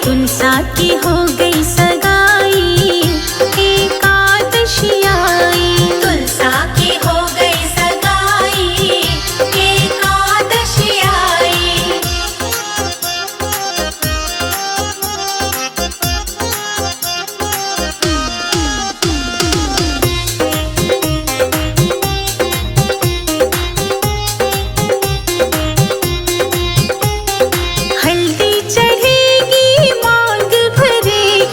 तुलसा की हो गई सगाई, एकादशी आई। तुलसा की हो गई सगाई, एकादशी आई। हल्दी चढ़ेगी, मांग भरेगी,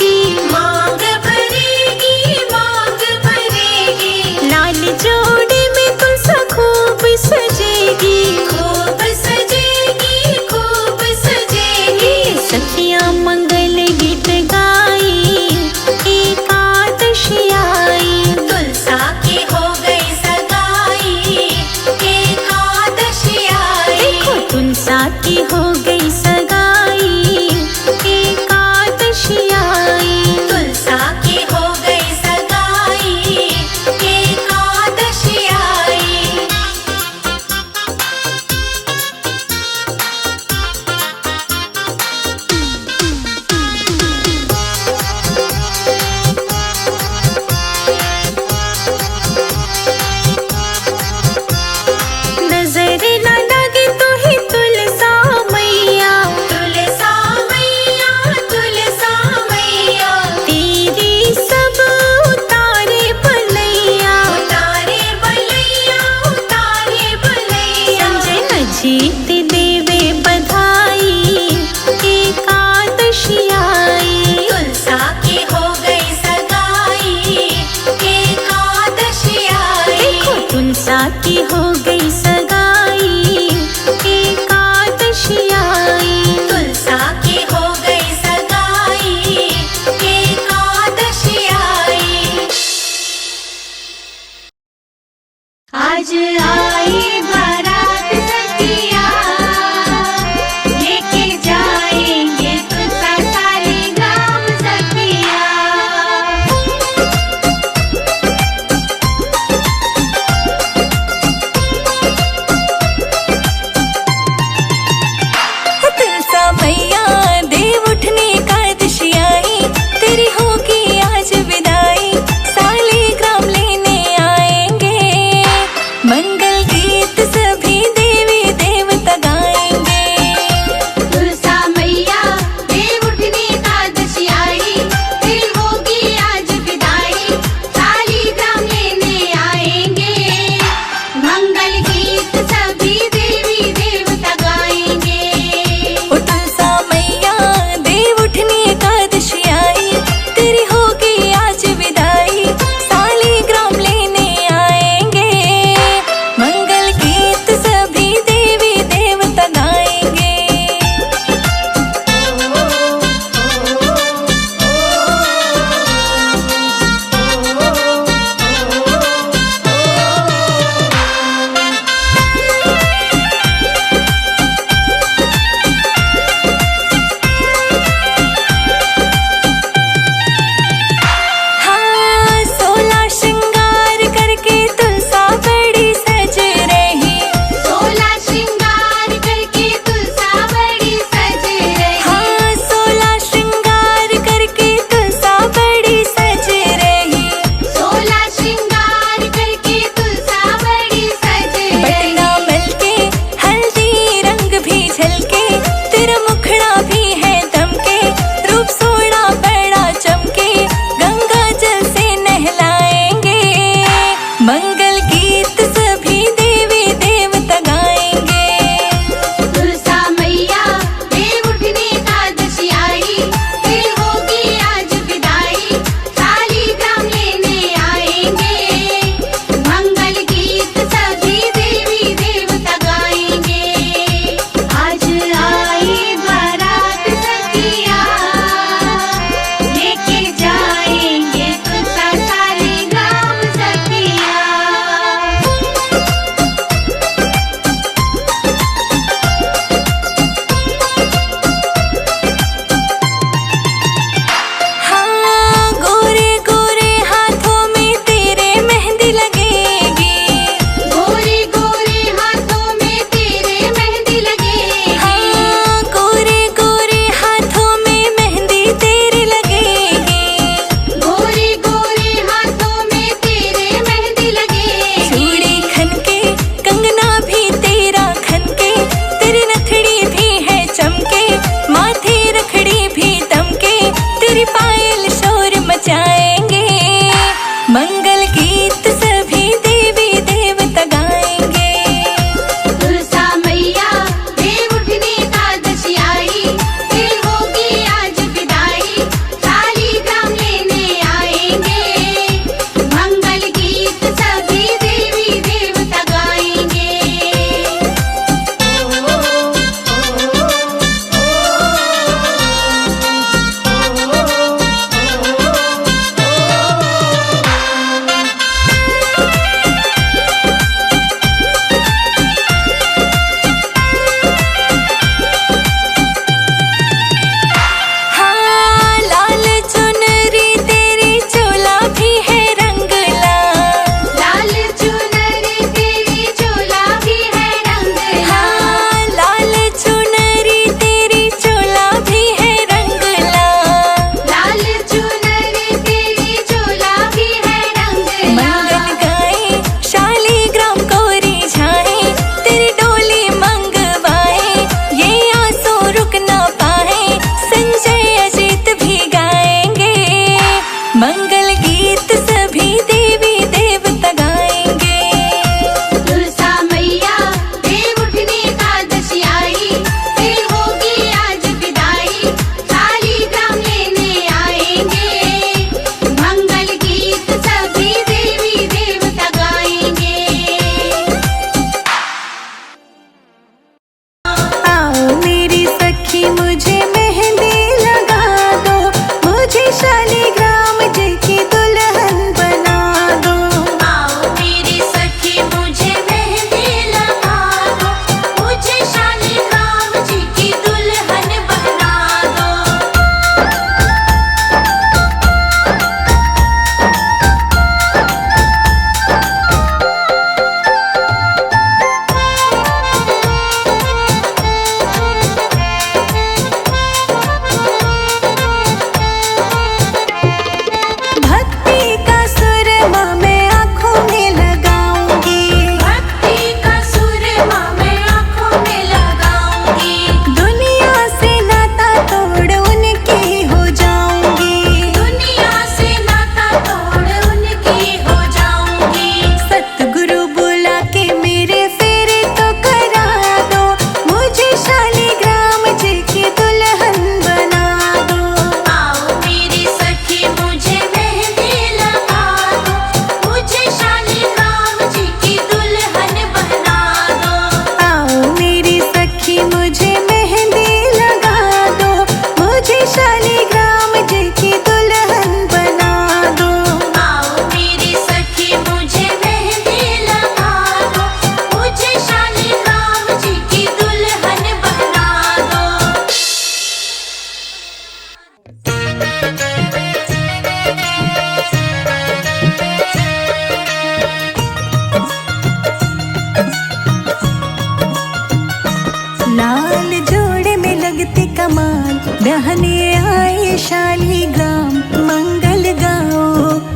लाल जोड़े में लगते कमाल, बहने आए शालीग्राम। मंगल गाओ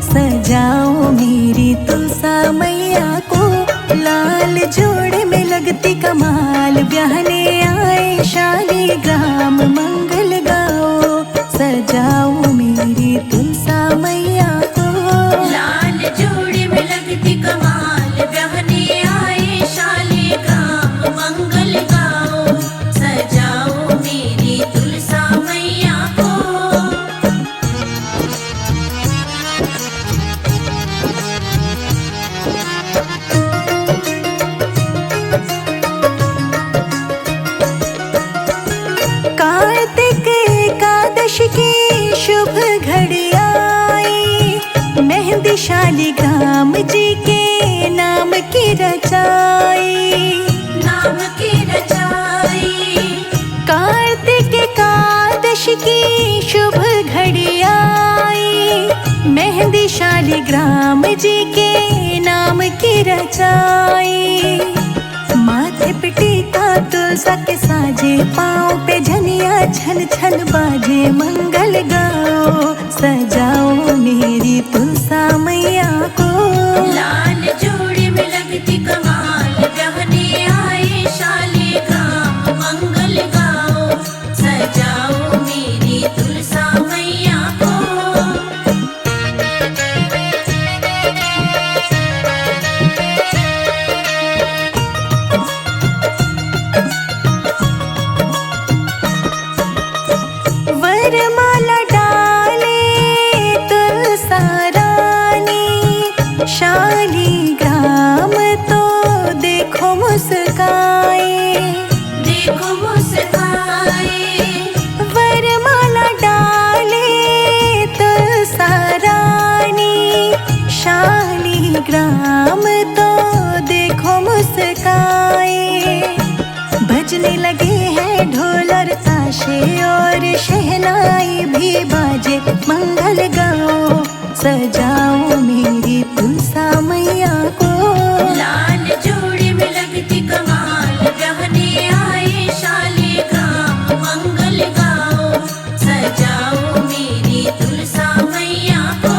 सजाओ मेरी तुलसा मैया को। लाल जोड़े में लगते कमाल, बहने आए शालीग्राम। मंगल गाओ सजाओ मेरी तुलसा मैया को। लाल जोड़े में लगती कमाल, बहने आए शालीग्राम। मंगल गाओ सजाओ मेरी तुलसा मैया को। कार्तिक एकादशी की शुभ घड़ी आई, मेहंदी शालीग्राम जी के नाम की रचाई। नाम की रचाई। कार्तिक एकादशी की शुभ घड़ी आई, मेहंदी शालीग्राम जी के नाम की रचाई। माथे पे टीका तुलसा के साजे, पाँव पे झनिया छन छन बाजे। मंगल गाओ सजाओ मेरी तुलसा मैया को। लाल जोड़े में लगती कमाल, बहने आए शालीग्राम। मंगल गाओ सजाओ मेरी तुलसा मैया को। वरमाला डाले तुलसा रानी, शालीग्राम तो देखो मुस्काए। देखो मुस्काए। वरमाला डाले तुलसा रानी, शालीग्राम तो देखो मुस्काए। बजने लगे हैं ढोल और ताशे, और शहनाई भी बाजे। मंगल गाओ सजाओ मेरी तुलसा मैया को। लाल जोड़े में लगती कमाल, बहने आए शालीग्राम। मंगल गाओ सजाओ मेरी तुलसा मैया को।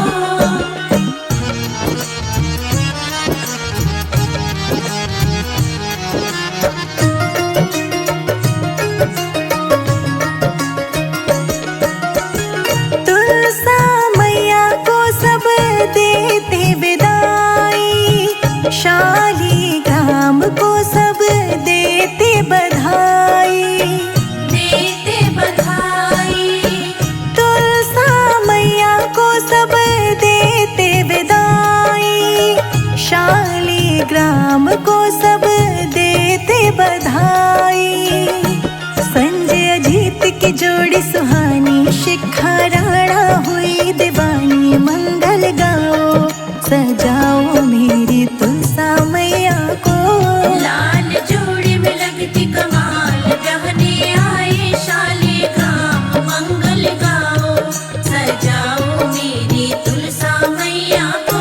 तुलसा मैया को सब देते विदाई, शालीग्राम को सब देते बधाई। देते बधाई। तुलसा मैया को सब देते विदाई, शालीग्राम को सब देते बधाई। संजय अजीत की जोड़ी सुहानी, शिखा राणा हुई दीवानी। मंगल गाओ सजाओ मेरी तुलसा मैया को। लाल जोड़े में लगती कमाल, बहने आए शालीग्राम। मंगल गाओ सजाओ मेरी तुलसा मैया को।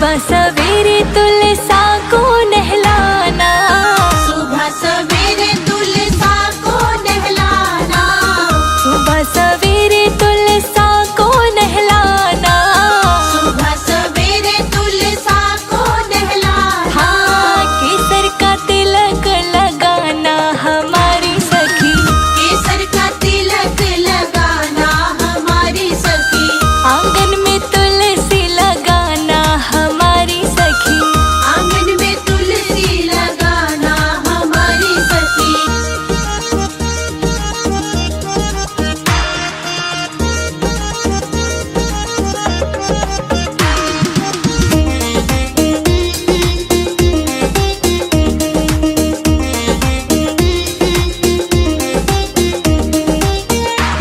सुबह सवेरे तुलसा को नहलाना, सुबह सवेरे तुलसा को नहलाना, सुबह सवेरे तुलसा को नहलाना, सुबह सवेरे तुलसा को नहलाना। हाँ केसर का तिलक लगाना हमारी सखी, केसर का तिलक लगाना हमारी सखी, आंगन में तुलसी लगाना हमारी सखी, आंगन में तुलसी लगाना हमारी सखी।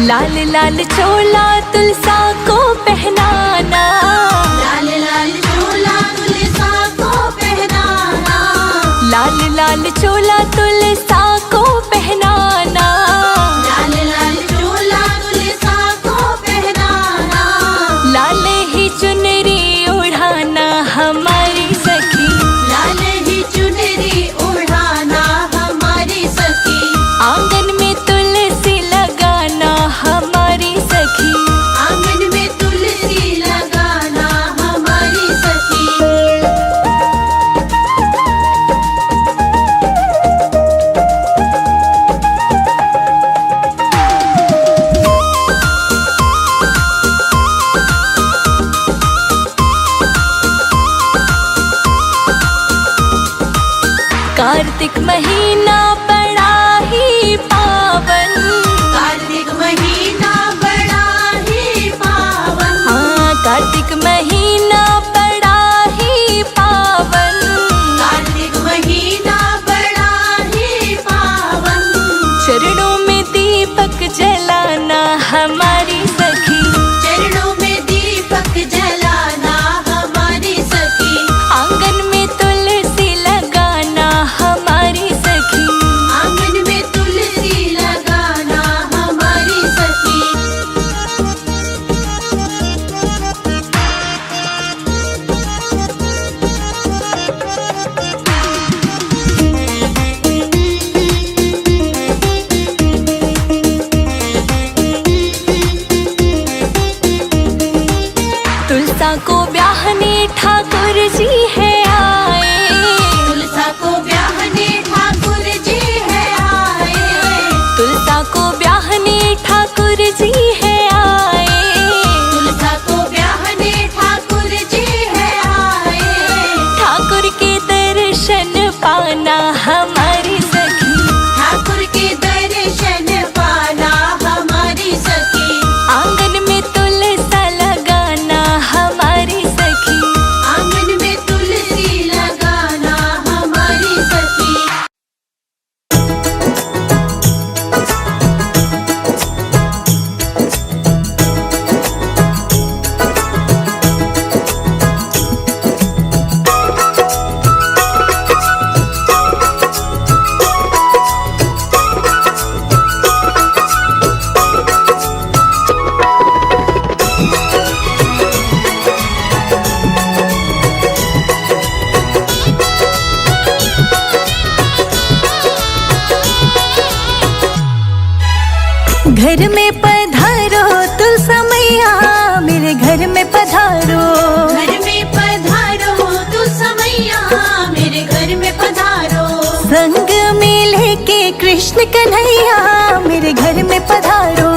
लाल लाल चोला तुलसा को पहनाना, लाल लाल चोला तुलसा को पहनाना, लाल लाल चोला तुलसा को पहनाना, लाल लाल चोला तुलसा को पहनाना, लाल ही चुनरी ओढ़ाना हमारी सखी, लाल ही चुनरी ओढ़ाना हमारी सखी, आंगन में तुलसी लगाना हमारी सखी, आंगन में तुलसी लगाना हमारी सखी। कार्तिक महीना बड़ा ही पावन, कार्तिक महीना बड़ा ही पावन, हाँ कार्तिक महीना बड़ा ही पावन, कार्तिक महीना बड़ा ही पावन, चरणों में दीपक जलाना हमारी सखी, चरणों में दीपक जलाना हमारी सखी, आंगन में तुलसी लगाना हमारी सखी, आंगन में तुलसी लगाना हमारी सखी। तुलसा को ब्याहने ठाकुर जी है आए, तुलसा को ब्याहने ठाकुर जी है आए, तुलसा को ब्याहने ठाकुर जी है आए, तुलसा को ब्याहने ठाकुर जी है आए, ठाकुर के दर्शन पाना हमारी सखी, ठाकुर के दर्शन पाना हमारी सखी, आंगन में तुलसा लगाना हमारी सखी, आंगन में तुलसी लगाना हमारी सखी। घर में पधारो तुलसा मैया, मेरे घर में पधारो, घर में पधारो तुलसा मैया, मेरे घर में पधारो, संग में लेके कृष्ण कन्हैया, मेरे घर में पधारो,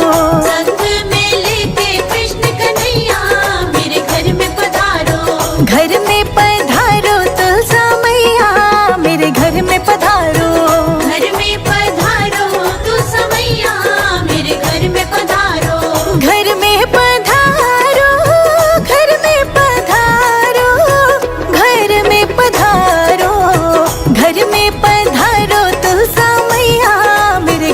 संग में लेके कृष्ण कन्हैया, मेरे घर में पधारो, घर में पधारो तुलसा मैया, मेरे घर में पधारो, घर में पधारो तुलसा मैया, मेरे घर में पधारो, घर में पधारो, घर में पधारो, घर में पधारो, घर में पधारो तुलसा मैया, मेरे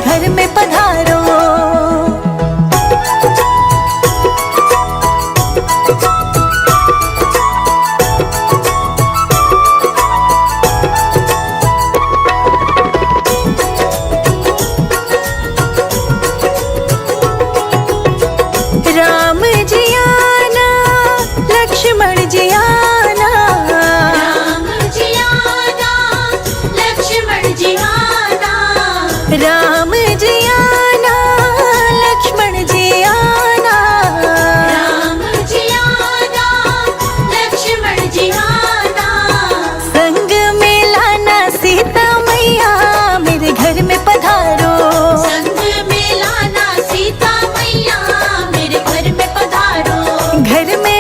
घर में